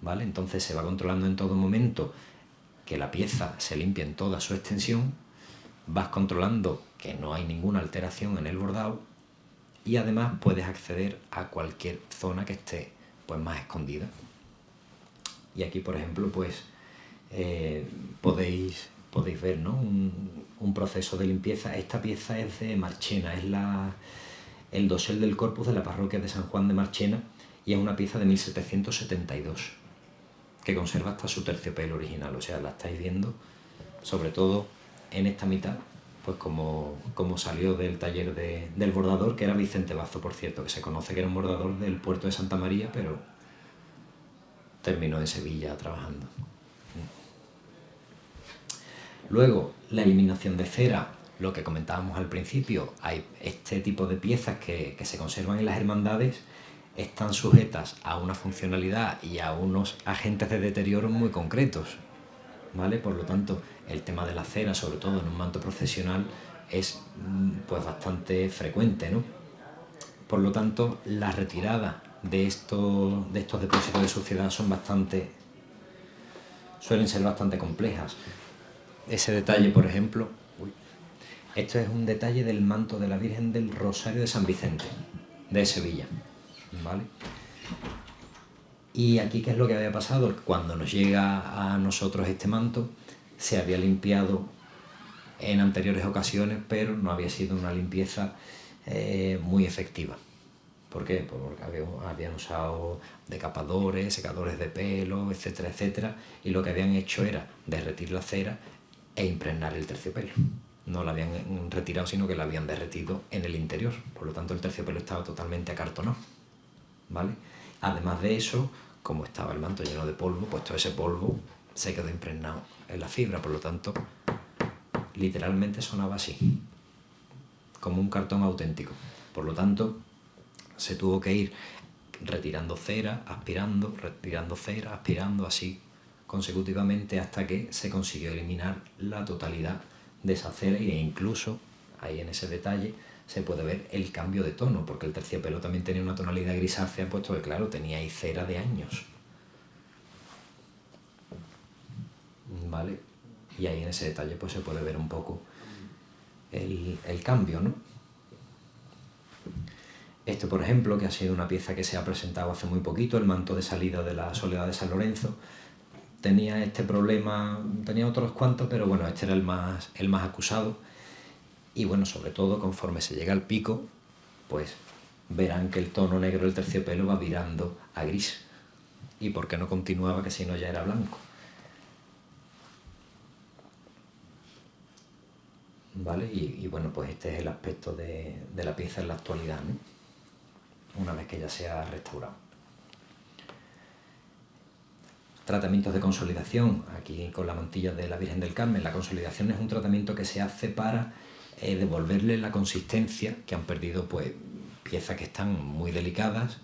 ¿vale? Entonces se va controlando en todo momento que la pieza se limpie en toda su extensión, vas controlando que no hay ninguna alteración en el bordado y además puedes acceder a cualquier zona que esté pues más escondida. Y aquí, por ejemplo, pues podéis ver, ¿no?, un proceso de limpieza. Esta pieza es de Marchena, es el dosel del corpus de la parroquia de San Juan de Marchena y es una pieza de 1772 que conserva hasta su terciopelo original, o sea, la estáis viendo, sobre todo en esta mitad, pues como salió del taller del bordador, que era Vicente Bazo, por cierto, que se conoce que era un bordador del puerto de Santa María, pero terminó en Sevilla trabajando. Luego, la eliminación de cera, lo que comentábamos al principio, hay este tipo de piezas que se conservan en las hermandades, están sujetas a una funcionalidad y a unos agentes de deterioro muy concretos, ¿vale? Por lo tanto, el tema de la cera, sobre todo en un manto procesional, es pues bastante frecuente, ¿no? Por lo tanto, la retirada de estos depósitos de suciedad suelen ser bastante complejas. Ese detalle, por ejemplo, esto es un detalle del manto de la Virgen del Rosario de San Vicente, de Sevilla, ¿vale? Y aquí, ¿qué es lo que había pasado? Cuando nos llega a nosotros este manto, se había limpiado en anteriores ocasiones, pero no había sido una limpieza muy efectiva. ¿Por qué? Pues porque habían usado decapadores, secadores de pelo, etcétera, etcétera, y lo que habían hecho era derretir la cera e impregnar el terciopelo. No la habían retirado, sino que la habían derretido en el interior. Por lo tanto, el terciopelo estaba totalmente acartonado, ¿vale? Además de eso, como estaba el manto lleno de polvo, pues todo ese polvo se quedó impregnado en la fibra. Por lo tanto, literalmente sonaba así, como un cartón auténtico. Por lo tanto, se tuvo que ir retirando cera, aspirando, retirando cera, aspirando, así consecutivamente, hasta que se consiguió eliminar la totalidad de esa cera, e incluso ahí en ese detalle se puede ver el cambio de tono, porque el terciopelo también tenía una tonalidad grisácea, puesto que claro, tenía ahí cera de años, ¿vale? Y ahí en ese detalle pues se puede ver un poco el cambio, ¿no? Esto, por ejemplo, que ha sido una pieza que se ha presentado hace muy poquito, el manto de salida de la Soledad de San Lorenzo, tenía este problema, tenía otros cuantos, pero bueno, este era el más acusado. Y bueno, sobre todo, conforme se llega al pico, pues verán que el tono negro del terciopelo va virando a gris. ¿Y por qué no continuaba, que si no ya era blanco? ¿Vale? Y bueno, pues este es el aspecto de la pieza en la actualidad, ¿no? Una vez que ya se ha restaurado. Tratamientos de consolidación. Aquí con la mantilla de la Virgen del Carmen, la consolidación es un tratamiento que se hace para devolverle la consistencia que han perdido, pues, piezas que están muy delicadas.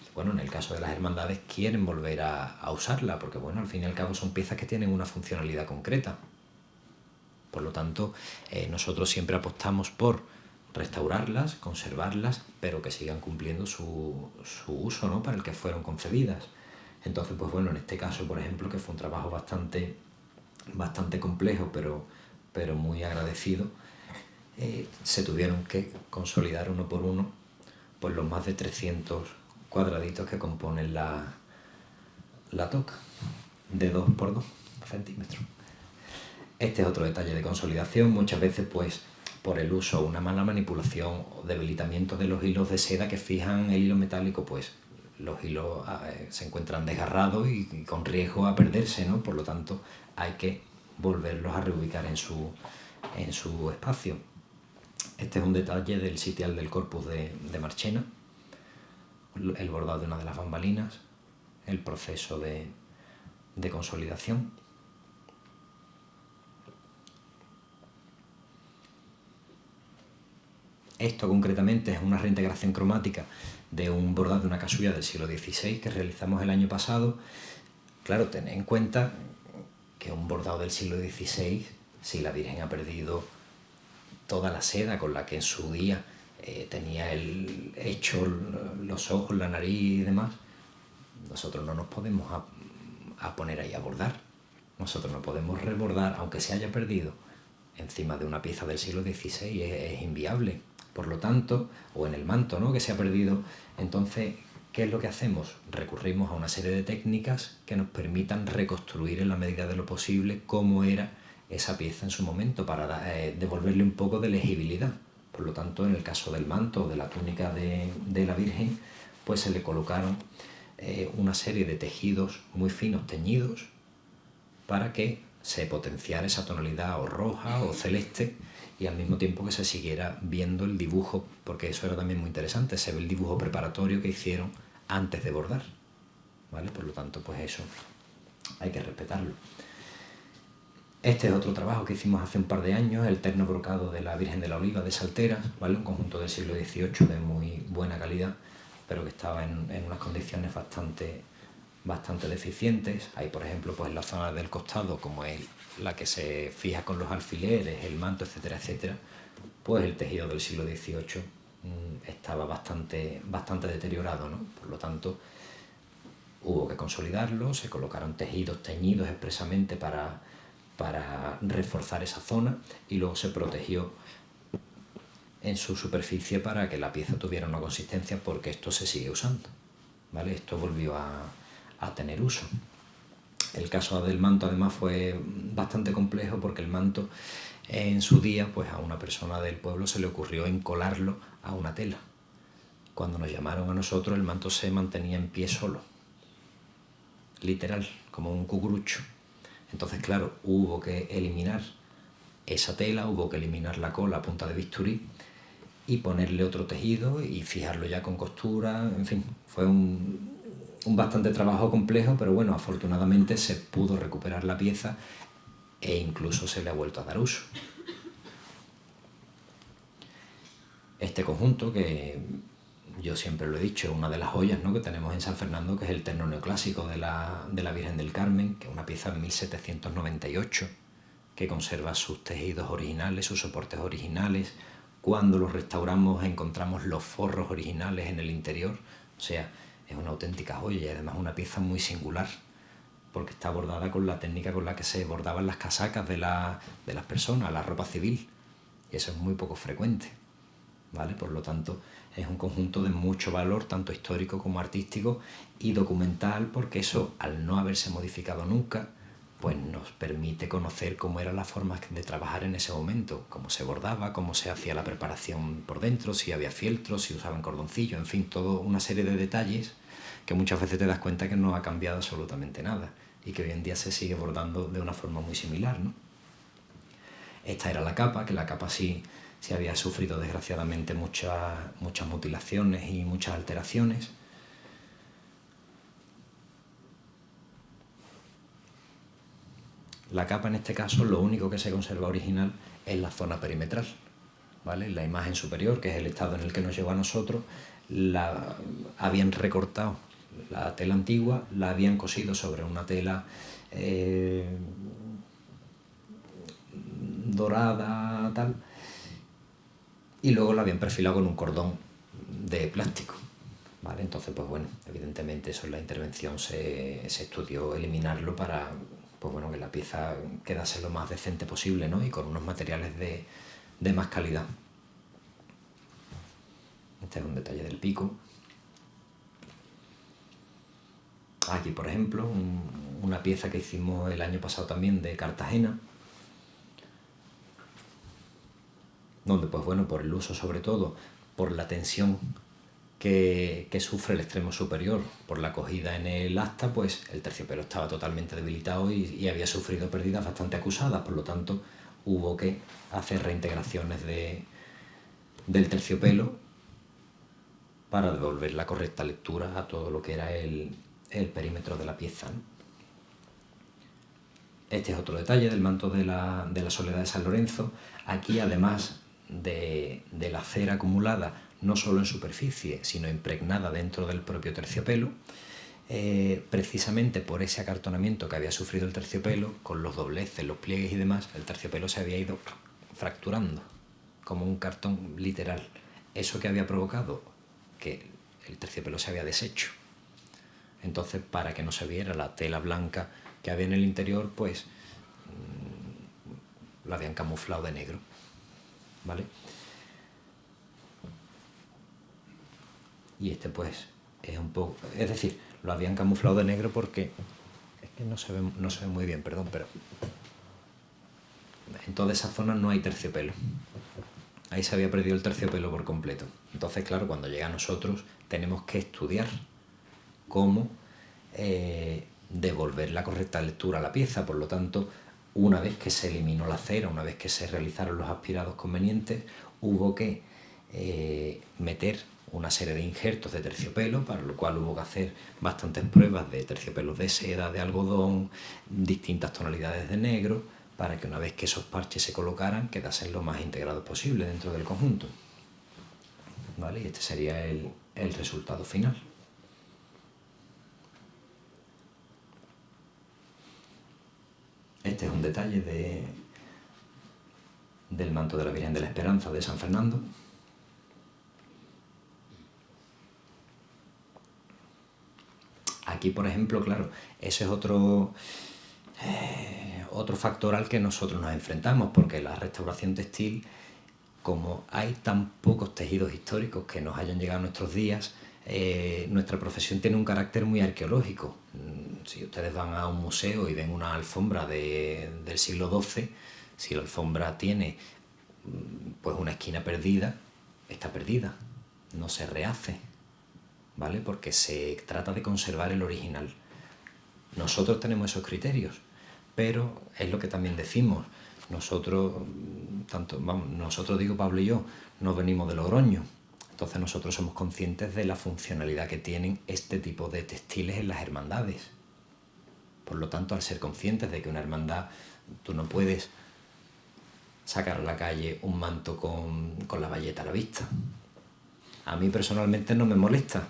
Y bueno, en el caso de las hermandades quieren volver a usarla, porque bueno, al fin y al cabo son piezas que tienen una funcionalidad concreta. Por lo tanto, nosotros siempre apostamos por restaurarlas, conservarlas, pero que sigan cumpliendo su uso, ¿no?, para el que fueron concebidas. Entonces, pues bueno, en este caso, por ejemplo, que fue un trabajo bastante complejo, pero muy agradecido, se tuvieron que consolidar uno por uno pues los más de 300 cuadraditos que componen la toca, de 2 por 2 centímetros. Este es otro detalle de consolidación. Muchas veces, pues, por el uso, una mala manipulación o debilitamiento de los hilos de seda que fijan el hilo metálico, pues los hilos se encuentran desgarrados y con riesgo a perderse, ¿no? Por lo tanto, hay que volverlos a reubicar en su espacio. Este es un detalle del sitial del Corpus de Marchena, el bordado de una de las bambalinas, el proceso de consolidación. Esto concretamente es una reintegración cromática de un bordado de una casulla del siglo XVI que realizamos el año pasado. Claro, tened en cuenta que un bordado del siglo XVI, si la Virgen ha perdido toda la seda con la que en su día tenía hecho los ojos, la nariz y demás, nosotros no nos podemos a poner ahí a bordar. Nosotros no podemos rebordar, aunque se haya perdido, encima de una pieza del siglo XVI, es inviable. Por lo tanto, o en el manto, ¿no?, que se ha perdido. Entonces, ¿qué es lo que hacemos? Recurrimos a una serie de técnicas que nos permitan reconstruir en la medida de lo posible cómo era esa pieza en su momento, para devolverle un poco de legibilidad. Por lo tanto, en el caso del manto o de la túnica de la Virgen, pues se le colocaron una serie de tejidos muy finos teñidos para que se potenciara esa tonalidad o roja o celeste, y al mismo tiempo que se siguiera viendo el dibujo, porque eso era también muy interesante, se ve el dibujo preparatorio que hicieron antes de bordar, ¿vale? Por lo tanto, pues eso hay que respetarlo. Este es otro trabajo que hicimos hace un par de años, el terno brocado de la Virgen de la Oliva de Salteras, ¿vale? Un conjunto del siglo XVIII de muy buena calidad, pero que estaba en unas condiciones bastante deficientes. Hay, por ejemplo, pues en la zona del costado, como es la que se fija con los alfileres, el manto, etcétera, etcétera, pues el tejido del siglo XVIII estaba bastante deteriorado, ¿no? Por lo tanto, hubo que consolidarlo, se colocaron tejidos teñidos expresamente para reforzar esa zona, y luego se protegió en su superficie para que la pieza tuviera una consistencia, porque esto se sigue usando, ¿vale? Esto volvió a tener uso. El caso del manto además fue bastante complejo, porque el manto en su día, pues a una persona del pueblo se le ocurrió encolarlo a una tela. Cuando nos llamaron a nosotros, el manto se mantenía en pie solo, literal, como un cucurucho. Entonces, claro, hubo que eliminar esa tela, hubo que eliminar la cola a punta de bisturí y ponerle otro tejido y fijarlo ya con costura. En fin, fue un bastante trabajo complejo, pero bueno, afortunadamente se pudo recuperar la pieza e incluso se le ha vuelto a dar uso. Este conjunto, que yo siempre lo he dicho, es una de las joyas, ¿no?, que tenemos en San Fernando, que es el terno neoclásico de la Virgen del Carmen, que es una pieza de 1798, que conserva sus tejidos originales, sus soportes originales. Cuando los restauramos encontramos los forros originales en el interior. O sea, es una auténtica joya y además una pieza muy singular, porque está bordada con la técnica con la que se bordaban las casacas de las personas, la ropa civil. Y eso es muy poco frecuente, ¿vale? Por lo tanto, es un conjunto de mucho valor, tanto histórico como artístico y documental, porque eso, al no haberse modificado nunca, pues nos permite conocer cómo eran las formas de trabajar en ese momento, cómo se bordaba, cómo se hacía la preparación por dentro, si había fieltro, si usaban cordoncillo, en fin, toda una serie de detalles que muchas veces te das cuenta que no ha cambiado absolutamente nada y que hoy en día se sigue bordando de una forma muy similar, ¿no? Esta era la capa, que la capa sí había sufrido desgraciadamente muchas mutilaciones y muchas alteraciones. La capa, en este caso, lo único que se conserva original es la zona perimetral, ¿vale? La imagen superior, que es el estado en el que nos llegó a nosotros, la habían recortado la tela antigua, la habían cosido sobre una tela dorada, tal, y luego la habían perfilado con un cordón de plástico, ¿vale? Entonces, pues bueno, evidentemente eso en la intervención se estudió eliminarlo para, pues bueno, que la pieza quedase lo más decente posible, ¿no? Y con unos materiales de más calidad. Este es un detalle del pico. Aquí, por ejemplo, una pieza que hicimos el año pasado también de Cartagena, donde, pues bueno, por el uso, sobre todo por la tensión que sufre el extremo superior por la cogida en el asta, pues el terciopelo estaba totalmente debilitado y había sufrido pérdidas bastante acusadas, por lo tanto hubo que hacer reintegraciones del terciopelo para devolver la correcta lectura a todo lo que era el perímetro de la pieza, ¿no? Este es otro detalle del manto de la Soledad de San Lorenzo. Aquí, además de la cera acumulada, no solo en superficie, sino impregnada dentro del propio terciopelo, precisamente por ese acartonamiento que había sufrido el terciopelo, con los dobleces, los pliegues y demás, el terciopelo se había ido fracturando, como un cartón literal. Eso que había provocado que el terciopelo se había deshecho. Entonces, para que no se viera la tela blanca que había en el interior, pues la habían camuflado de negro, ¿vale? Y este, pues, es un poco... Es decir, lo habían camuflado de negro porque... Es que no se ve muy bien, perdón, pero... En toda esa zona no hay terciopelo. Ahí se había perdido el terciopelo por completo. Entonces, claro, cuando llega a nosotros tenemos que estudiar cómo devolver la correcta lectura a la pieza. Por lo tanto, una vez que se eliminó la cera, una vez que se realizaron los aspirados convenientes, hubo que meter una serie de injertos de terciopelo, para lo cual hubo que hacer bastantes pruebas de terciopelos de seda, de algodón, distintas tonalidades de negro, para que una vez que esos parches se colocaran, quedasen lo más integrados posible dentro del conjunto, ¿vale? Y este sería el resultado final. Este es un detalle del manto de la Virgen de la Esperanza de San Fernando. Aquí, por ejemplo, claro, ese es otro factor al que nosotros nos enfrentamos, porque la restauración textil, como hay tan pocos tejidos históricos que nos hayan llegado a nuestros días, nuestra profesión tiene un carácter muy arqueológico. Si ustedes van a un museo y ven una alfombra del siglo XII, si la alfombra tiene pues una esquina perdida, está perdida, no se rehace, ¿vale? Porque se trata de conservar el original. Nosotros tenemos esos criterios, pero es lo que también decimos. Nosotros, digo Pablo y yo, no venimos de Logroño. Entonces nosotros somos conscientes de la funcionalidad que tienen este tipo de textiles en las hermandades. Por lo tanto, al ser conscientes de que una hermandad, tú no puedes sacar a la calle un manto con la bayeta a la vista. A mí personalmente no me molesta,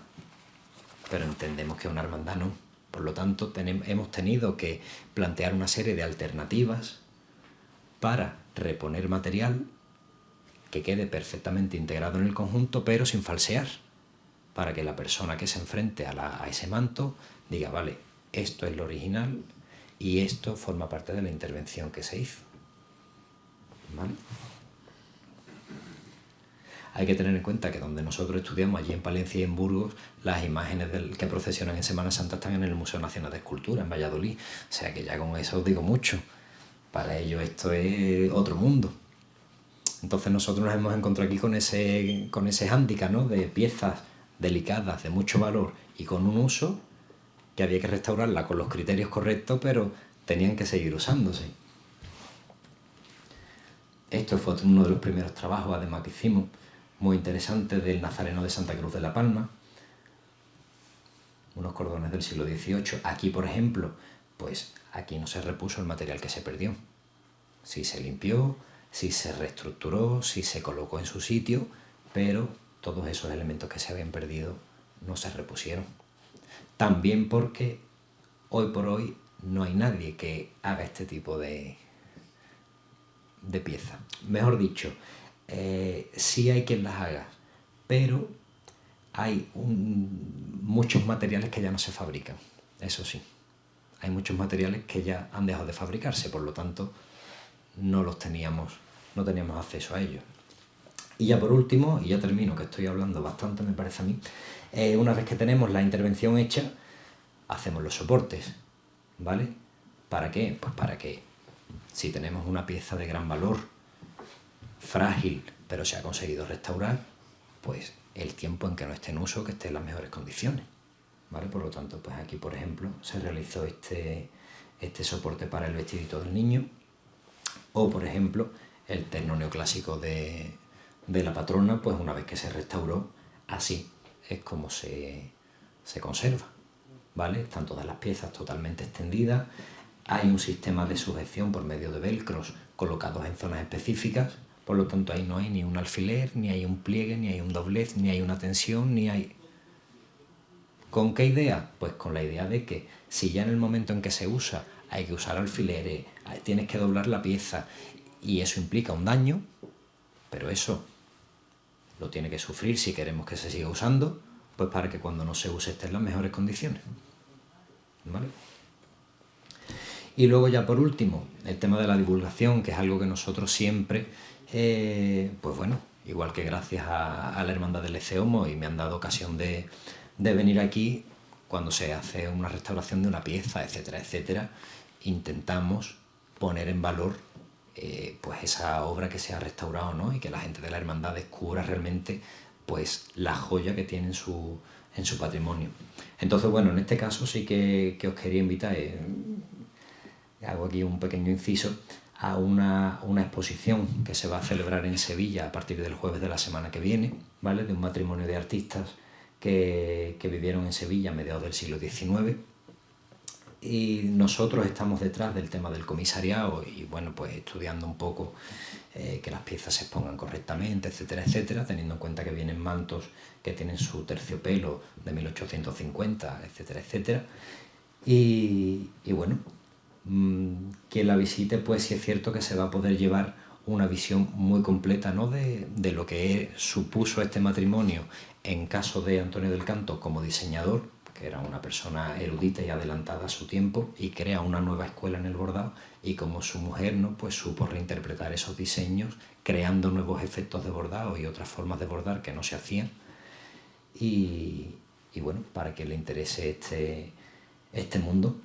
pero entendemos que una hermandad no. Por lo tanto, hemos tenido que plantear una serie de alternativas para reponer material que quede perfectamente integrado en el conjunto, pero sin falsear, para que la persona que se enfrente a ese manto diga, vale, esto es lo original y esto forma parte de la intervención que se hizo. ¿Vale? Hay que tener en cuenta que donde nosotros estudiamos, allí en Palencia y en Burgos, las imágenes que procesionan en Semana Santa están en el Museo Nacional de Escultura, en Valladolid. O sea que ya con eso os digo mucho. Para ellos esto es otro mundo. Entonces nosotros nos hemos encontrado aquí con ese hándicap, ¿no? De piezas delicadas, de mucho valor y con un uso que había que restaurarla con los criterios correctos, pero tenían que seguir usándose. Esto fue uno de los primeros trabajos, además, que hicimos, muy interesante, del Nazareno de Santa Cruz de la Palma. Unos cordones del siglo XVIII. Aquí, por ejemplo, pues aquí no se repuso el material que se perdió. Sí se limpió, sí se reestructuró, sí se colocó en su sitio, pero todos esos elementos que se habían perdido no se repusieron. También porque hoy por hoy no hay nadie que haga este tipo de piezas. Mejor dicho, sí hay quien las haga, pero hay muchos materiales que ya no se fabrican, eso sí. Hay muchos materiales que ya han dejado de fabricarse, por lo tanto no teníamos acceso a ellos. Y ya por último, y ya termino, que estoy hablando bastante me parece a mí, una vez que tenemos la intervención hecha, hacemos los soportes, ¿vale? ¿Para qué? Pues para que si tenemos una pieza de gran valor, frágil, pero se ha conseguido restaurar, pues el tiempo en que no esté en uso, que esté en las mejores condiciones, ¿vale? Por lo tanto, pues aquí, por ejemplo, se realizó este soporte para el vestidito del niño, o, por ejemplo, el terno neoclásico de la patrona, pues una vez que se restauró, así es como se conserva, ¿vale? Están todas las piezas totalmente extendidas, hay un sistema de sujeción por medio de velcros colocados en zonas específicas, por lo tanto ahí no hay ni un alfiler, ni hay un pliegue, ni hay un doblez, ni hay una tensión, ni hay... ¿Con qué idea? Pues con la idea de que si ya en el momento en que se usa hay que usar alfileres, tienes que doblar la pieza y eso implica un daño, pero eso lo tiene que sufrir si queremos que se siga usando, pues para que cuando no se use esté en las mejores condiciones, ¿vale? Y luego ya por último, el tema de la divulgación, que es algo que nosotros siempre, pues bueno, igual que gracias a la Hermandad del Eceomo, y me han dado ocasión de venir aquí, cuando se hace una restauración de una pieza, etcétera, etcétera, intentamos poner en valor pues esa obra que se ha restaurado, ¿no? Y que la gente de la hermandad descubra realmente pues la joya que tiene en su patrimonio. Entonces, bueno, en este caso sí que os quería invitar, hago aquí un pequeño inciso, a una exposición que se va a celebrar en Sevilla a partir del jueves de la semana que viene, ¿vale? De un matrimonio de artistas que vivieron en Sevilla a mediados del siglo XIX. Y nosotros estamos detrás del tema del comisariado y, bueno, pues estudiando un poco que las piezas se expongan correctamente, etcétera, etcétera, teniendo en cuenta que vienen mantos que tienen su terciopelo de 1850, etcétera, etcétera. Y bueno, quien la visite, pues sí es cierto que se va a poder llevar una visión muy completa, ¿no? de lo que supuso este matrimonio en caso de Antonio del Canto como diseñador, que era una persona erudita y adelantada a su tiempo, y crea una nueva escuela en el bordado, y como su mujer, ¿no? Pues supo reinterpretar esos diseños, creando nuevos efectos de bordado y otras formas de bordar que no se hacían. Y bueno, para que le interese este mundo,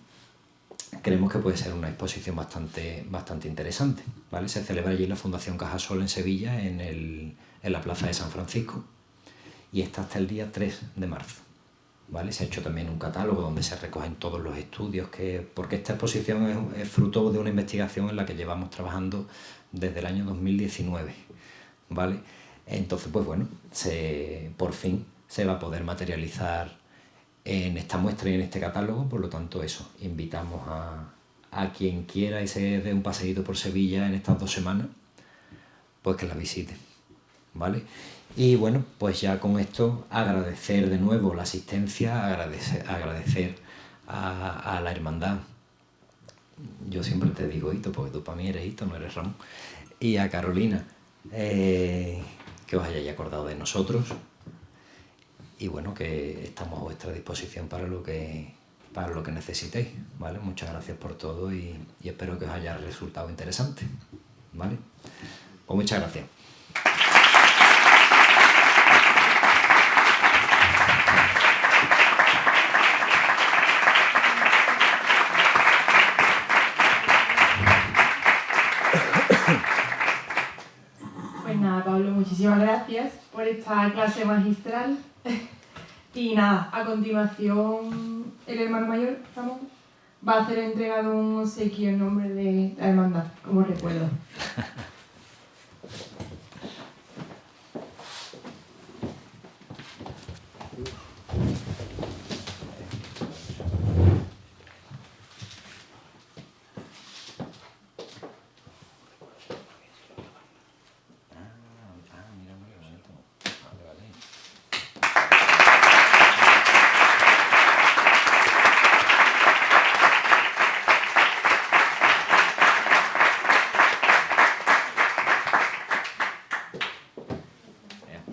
creemos que puede ser una exposición bastante interesante, ¿vale? Se celebra allí en la Fundación Cajasol en Sevilla, en la Plaza de San Francisco, y está hasta el día 3 de marzo. ¿Vale? Se ha hecho también un catálogo donde se recogen todos los estudios, porque esta exposición es fruto de una investigación en la que llevamos trabajando desde el año 2019. ¿Vale? Entonces, pues bueno, por fin se va a poder materializar en esta muestra y en este catálogo, por lo tanto eso, invitamos a quien quiera y se dé un paseíto por Sevilla en estas 2 semanas, pues que la visite, ¿vale? Y bueno, pues ya con esto agradecer de nuevo la asistencia, agradecer a la hermandad. Yo siempre te digo Hito, porque tú para mí eres Hito, no eres Ramón. Y a Carolina, que os hayáis acordado de nosotros. Y bueno, que estamos a vuestra disposición para lo que necesitéis, ¿vale? Muchas gracias por todo y espero que os haya resultado interesante, ¿vale? Pues muchas gracias. Pues nada, Pablo, muchísimas gracias por esta clase magistral. Y nada, a continuación el hermano mayor, Ramón, va a hacer entrega de un obsequio en nombre de la hermandad, como recuerdo.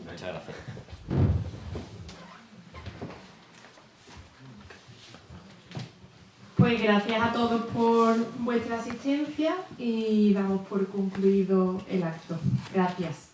Muchas gracias. Pues gracias a todos por vuestra asistencia y damos por concluido el acto. Gracias.